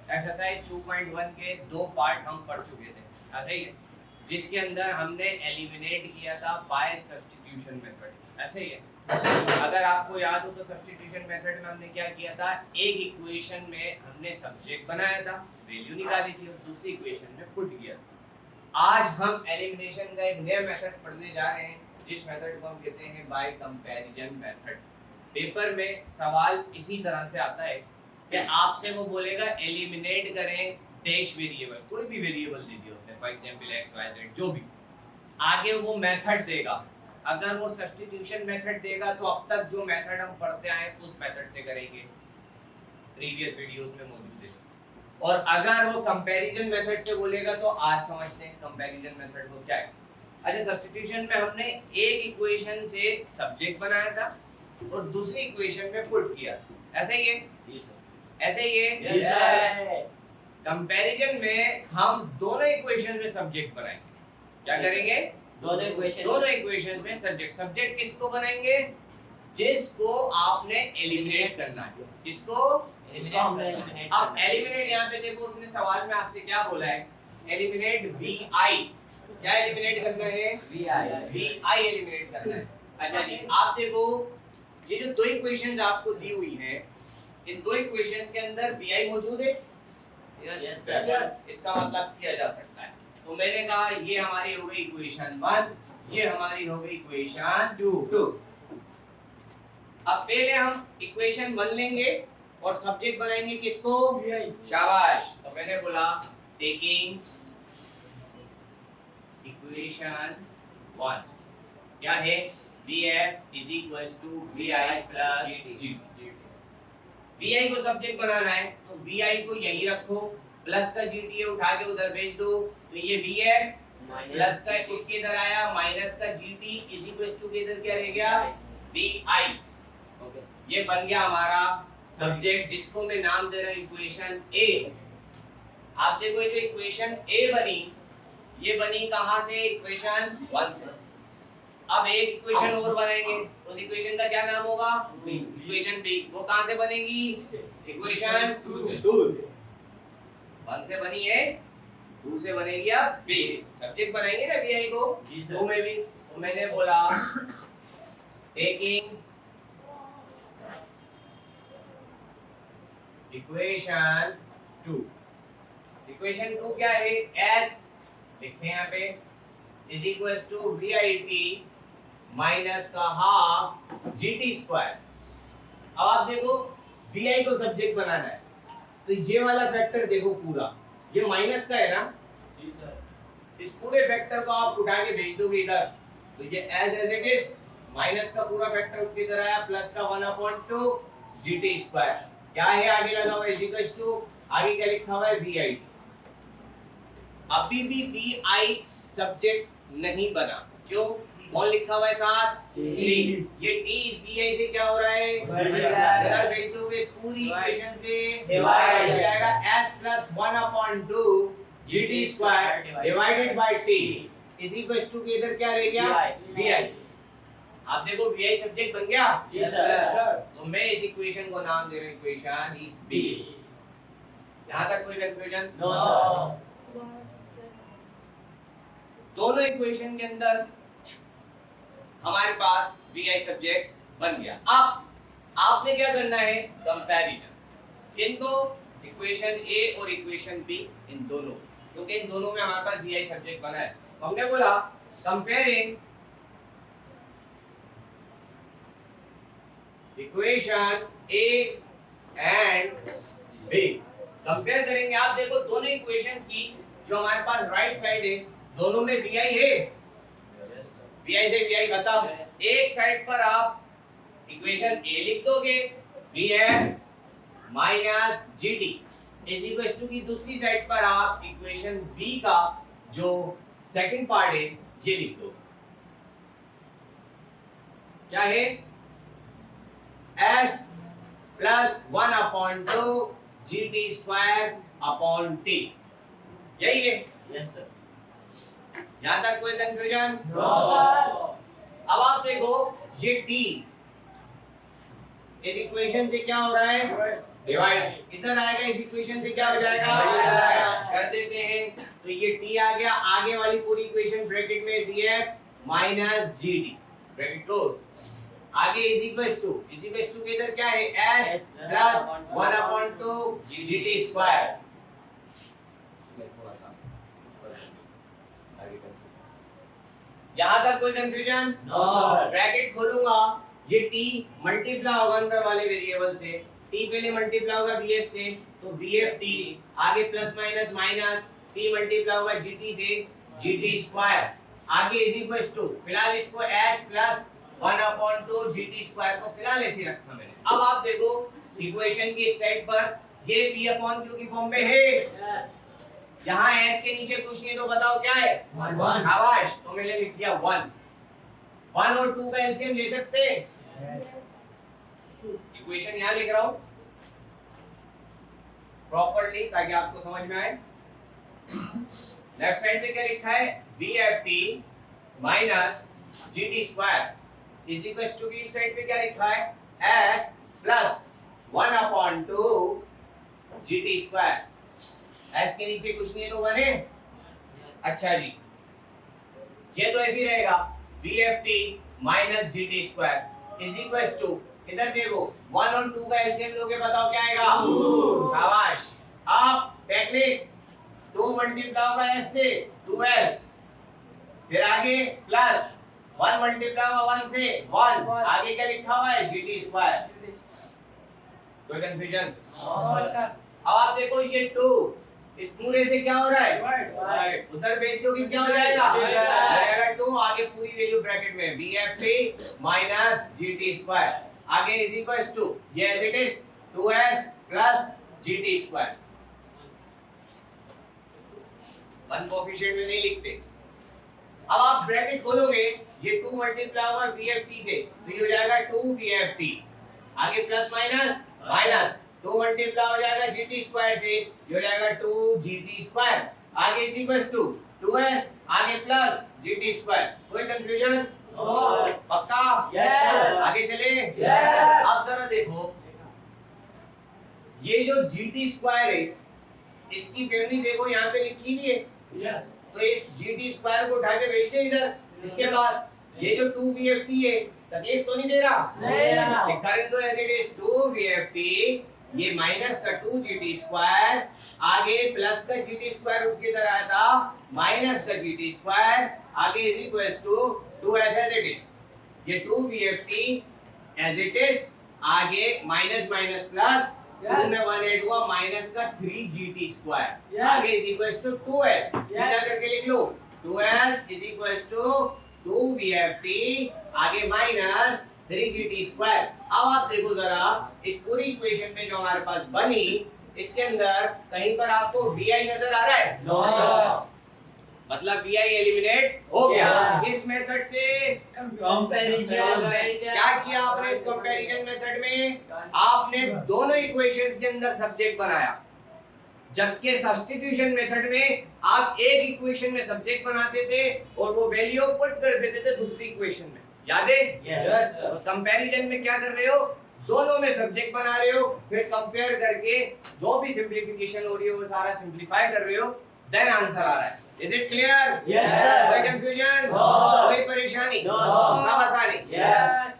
Exercise 2.1 के दो part हम पढ़ चुके थे, ऐसा ही है, जिसके अंदर हमने एलिमिनेट किया था बाय सब्स्टिट्यूशन मेथड, ऐसे ही है। अगर आपको याद हो तो सब्स्टिट्यूशन मेथड में हमने क्या किया था, एक इक्वेशन में हमने सब्जेक्ट बनाया था, वैल्यू निकाली थी, और दूसरी इक्वेशन में पुट किया था। आज हम एलिमिनेशन का एक नया मेथड पढ़ने जा रहे हैं, जिस मेथड को हम कहते हैं बाय कंपैरिजन मेथड। पेपर में सवाल इसी तरह से आता है कि आपसे वो बोलेगा एलिमिनेट करें डैश वेरिएबल, कोई भी वेरिएबल दे दिया उसने, for example x y z जो भी, आगे वो मेथड देगा। अगर वो सब्स्टिट्यूशन मेथड देगा तो अब तक जो मेथड हम पढ़ते आए उस मेथड से करेंगे, प्रीवियस वीडियोस में मौजूद है। और अगर वो कंपैरिजन मेथड से बोलेगा तो आज समझते हैं इस कंपैरिजन मेथड को क्या है। अच्छा, सब्स्टिट्यूशन में हमने एक इक्वेशन से सब्जेक्ट बनाया था और दूसरी इक्वेशन में पुट किया, ऐसा ही है? जी सर। ऐसे ही है? जी सर। कंपैरिजन में हम दोनों इक्वेशन में सब्जेक्ट बनाएंगे। क्या करेंगे? दोनों इक्वेशन में सब्जेक्ट किसको बनाएंगे? जिसको आपने एलिमिनेट करना है। किसको? अब एलिमिनेट, यहाँ पे देखो उसने सवाल में आपसे क्या बोला है, एलिमिनेट VI। क्या एलिमिनेट करना है? VI एलिमिनेट करना है। अच्छा जी, आप देखो ये जो दो इक्वेशंस आपको दी हुई हैं, इन दो इक्वेशंस के अंदर VI मौजूद है। Yes sir. इसका मतलब किया जा सकता है। तो मैंने कहा ये हमारी हो गई इक्वेशन 1, ये हमारी हो गई इक्वेशन 2। अब पहले हम इक्वेशन 1 लेंगे और सब्जेक्ट बनाएंगे किसको? शाबाश। तो मैंने बोला टेकिंग इक्वेशन 1 क्या है, VF is equals to VI plus GT। VI को सब्जेक्ट बनाना है तो VI को यही रखो, प्लस का GT है उठा के उधर भेज दो, तो ये VF प्लस का उठ के इधर आया, माइनस का GT is equals to के इधर क्या रह गया? VI। ओके, ये बन गया हमारा सब्जेक्ट, जिसको मैं नाम दे रहा हूं इक्वेशन A। आप देखो ये जो इक्वेशन A बनी, ये बनी कहां से? इक्वेशन 1 से। अब एक इक्वेशन और बनाएंगे, उस इक्वेशन का क्या नाम होगा? Equation B। वो कहां से बनेगी? इक्वेशन 2 से। 1 से बनी है, 2 से बनेगी अब B। सब्जेक्ट बनाएंगे ना VI को, तो में भी। तो मैंने बोला टेकिंग इक्वेशन 2। इक्वेशन 2 क्या है? S लिखते हैं यहाँ पे, is equals to VIT minus का हाफ GT स्क्वायर। अब आप देखो VI को सब्जेक्ट बनाना है, तो ये वाला फैक्टर देखो पूरा, ये माइनस का है ना? जी सर। इस पूरे फैक्टर को आप उठा के भेज दोगे इधर, तो ये एज इट इज, माइनस का पूरा फैक्टर उठ के इधर आया, प्लस का 1/2 GT स्क्वायर। क्या है आगे लगा हुआ? इज इक्वल्स टू, आगे क्या लिखा हुआ है? VI। अभी भी VI सब्जेक्ट नहीं बना, क्यों? कौन लिखा हुआ है साथ? T। ये T इस VI से क्या हो रहा है? इधर भेज दोगे, इस पूरी इक्वेशन से डिवाइड हो जाएगा, S plus 1/2 GT square divided by T is equals to के इधर क्या रह गया? VI। आप देखो VI सब्जेक्ट बन गया। जी सर। तो मैं इस इक्वेशन को नाम दे रहा हूं इक्वेशन B। यहां तक कोई कंफ्यूजन? No sir. दोनों इक्वेशन के अंदर हमारे पास VI सब्जेक्ट बन गया। अब आपने क्या करना है? कंपैरिजन। इनको इक्वेशन A और इक्वेशन B, इन दोनों, क्योंकि इन दोनों में हमारे पास VI सब्जेक्ट बना है। हमने बोला comparing equation A and B। Compare करेंगे, आप देखो दोनों इक्वेशंस की जो हमारे पास राइट साइड है, दोनों में VI है। VI से VI खत्म। एक साइड पर आप इक्वेशन A लिख दोगे, VF minus GT is equals to की दूसरी साइड पर आप इक्वेशन B का जो सेकंड पार्ट है ये लिख दो। क्या है? S plus 1/2 GT square upon T। यही है? Yes sir. यहां तक कोई कंफ्यूजन? No sir. अब आप देखो ये T इस इक्वेशन से क्या हो रहा है? डिवाइड इधर आएगा, इस इक्वेशन से क्या हो जाएगा कर देते हैं। तो ये t आ गया, आगे वाली पूरी इक्वेशन ब्रैकेट में df minus gt bracket close. आगे इज इक्वल्स टू के इधर क्या है s प्लस 1/2 gt स्क्वायर। यहां तक कोई कंफ्यूजन? No sir. ब्रैकेट खोलूंगा, ये t मल्टीप्लाई होगा अंदर वाले वेरिएबल से, t पहले मल्टीप्लाई होगा vf से तो vft, आगे plus minus minus t multiply होगा gt से gt स्क्वायर, आगे इज इक्वल्स टू, फिलहाल इसको s प्लस 1/2 gt स्क्वायर को फिलहाल ऐसे रखा मैंने। अब आप देखो इक्वेशन की स्टेट पर ये p/q की फॉर्म में है, जहां s के नीचे कुछ नहीं तो बताओ क्या है 1 आवाज, तो मैंने लिख दिया 1 और 2 का एलसीएम ले सकते हैं। इक्वेशन यहां लिख रहा हूं प्रॉपर्ली ताकि आपको समझ में आए। लेफ्ट साइड पे क्या लिखा है vft minus gt square is equal to की साइड पे क्या लिखा है s plus 1/2 gt square. s के नीचे कुछ नहीं है तो बने। अच्छा जी, ये तो ऐसे ही रहेगा vft minus gt square is equal to, इधर देखो 1 और 2 का एलसीएम लोगे बताओ क्या आएगा, शाबाश। अब टेक्निक 2 मल्टीप्लाई होगा s से 2s, फिर आगे प्लस 1 मल्टीप्लाई होगा 1 से 1, आगे क्या लिखा हुआ है gt स्क्वायर। कोई कंफ्यूजन? अब आप देखो ये 2 इस पूरे से क्या हो रहा है उधर भेज दो कि क्या हो जाएगा 2, आगे पूरी वैल्यू ब्रैकेट में vft माइनस gt स्क्वायर, आगे इज इक्वल्स टू ये as it is 2s plus gt square. One coefficient में नहीं लिखते। अब आप ब्रैकेट खोलोगे, ये 2 मल्टीप्लाई होगा vft से तो ये हो जाएगा 2 vft, आगे प्लस माइनस माइनस 2 मल्टीप्लाई हो जाएगा gt स्क्वायर से, ये हो जाएगा 2 gt स्क्वायर, आगे इज इक्वल्स टू 2s, आगे प्लस gt स्क्वायर। कोई कंफ्यूजन? पक्का? यस। आगे चले? यस। अब जरा देखो ये जो gt स्क्वायर है इसकी फैमिली देखो यहाँ पे लिखी हुई है, यस। तो इस gt स्क्वायर को उठा के भेज दे इधर इसके पास। ये जो 2 vft है तकलीफ तो नहीं दे रहा, लिखा है तो ऐसे इट इज 2 vft, ये माइनस का 2 gt स्क्वायर, आगे प्लस का gt स्क्वायर उठ के इधर आया था माइनस का gt स्क्वायर, आगे is equals to 2s as it is, ये 2 vft एज इट इज, आगे माइनस माइनस प्लस 2 में 1 ऐड हुआ माइनस का 3 gt स्क्वायर, आगे इज इक्वल्स टू 2s, सीधा करके लिख लो 2s is equals to 2 vft, आगे माइनस 3 gt स्क्वायर। अब आप देखो जरा इस पूरी इक्वेशन में जो हमारे पास बनी इसके अंदर कहीं पर आपको vi नजर आ रहा है? No sir. मतलब vi एलिमिनेट हो गया। इस मेथड से कंपैरिजन क्या किया आपने इस कंपैरिजन मेथड में? आपने दोनों इक्वेशंस के अंदर सब्जेक्ट बनाया, जबकि सब्स्टिट्यूशन मेथड में आप एक इक्वेशन में सब्जेक्ट बनाते थे और वो वैल्यू पुट कर देते थे दूसरी इक्वेशन में, याद है? यस। कंपैरिजन में क्या कर रहे हो, दोनों में सब्जेक्ट बना रहे हो, फिर कंपेयर करके जो भी सिंपलीफिकेशन हो रही है वो सारा सिंपलीफाई कर रहे हो, देन आंसर आ रहा है। Is it clear? Yes sir. कोई कंफ्यूजन? No sir. कोई परेशानी? No sir. सब आसानी? यस।